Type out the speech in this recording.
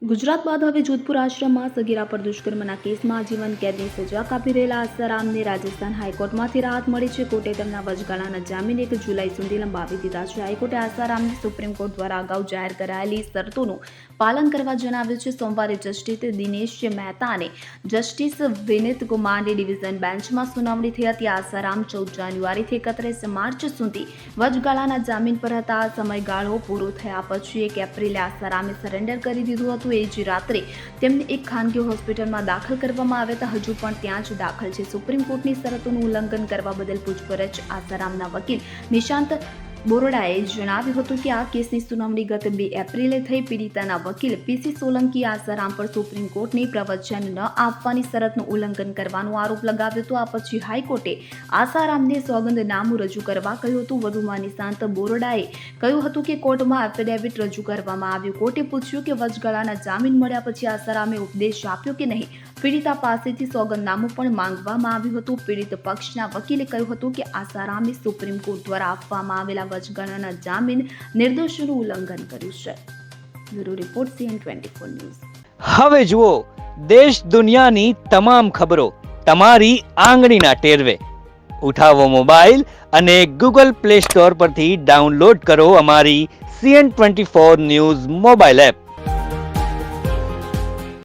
ગુજરાત બાદ હવે જોધપુર આશ્રમમાં સગીરા પર દુષ્કર્મના કેસમાં આજીવન કેદની સજા કાપી રહેલા આસારામને રાજસ્થાન હાઈકોર્ટમાંથી રાહત મળી છે. કોર્ટે તેમના વચગાળાના જામીન 1 જુલાઈ સુધી લંબાવી દીધા છે. હાઈકોર્ટે આસારામને સુપ્રીમ કોર્ટ દ્વારા અગાઉ જાહેર કરાયેલી શરતોનું પાલન કરવા જણાવ્યું છે. સોમવારે જસ્ટિસ દિનેશ મહેતા અને જસ્ટિસ વિનીત કુમારની ડિવિઝન બેન્ચમાં સુનાવણી થઈ હતી. આસારામ 14 જાન્યુઆરીથી 31 માર્ચ સુધી વચગાળાના જામીન પર હતા. આ સમયગાળો પૂરો થયા પછી 1 એપ્રિલે આસારામે સરેન્ડર કરી દીધું હતું. એ જ રાત્રે તેમને એક ખાનગી હોસ્પિટલમાં દાખલ કરવામાં આવ્યા હતા. હજુ પણ ત્યાં જ દાખલ છે. સુપ્રીમ કોર્ટની શરતોનું ઉલ્લંઘન કરવા બદલ પૂછપરછ આસારામના વકીલ નિશાંત બોરડાએ જણાવ્યું હતું કે આ કેસની સુનાવણી ગત 2 એપ્રિલે થઈ. પીડિતાના વકીલ પીસી સોલંકીએ આસારામ પર સુપ્રીમ કોર્ટની પ્રવચન ન આપવાની શરતનું ઉલ્લંઘન કરવાનો આરોપ લગાવ્યો હતો. આ પછી હાઈકોર્ટે આસારામને સોગંદનામું રજૂ કરવા કહ્યું હતું. વધુમાં નિશાંત બોરડાએ કહ્યું હતું કે કોર્ટમાં એફિડેવિટ રજૂ કરવામાં આવ્યું. કોર્ટે પૂછ્યું કે વચગાળાના જામીન મળ્યા પછી આસારામે ઉપદેશ આપ્યો કે નહીં. પીડિતા પાસેથી સોગંદનામું પણ માંગવામાં આવ્યું હતું. પીડિત પક્ષના વકીલે કહ્યું હતું કે આસારામે સુપ્રીમ કોર્ટ દ્વારા આપવામાં આવેલા વચગાળાના જામીન નિર્દોષનું ઉલ્લંઘન કર્યું છે. Bureau report CN24 news. હવે જુઓ દેશ દુનિયાની તમામ ખબરો તમારી આંગળીના ટેરવે. ઉઠાવો મોબાઈલ અને Google Play Store પરથી ડાઉનલોડ કરો અમારી CN24 ન્યૂઝ મોબાઈલ એપ.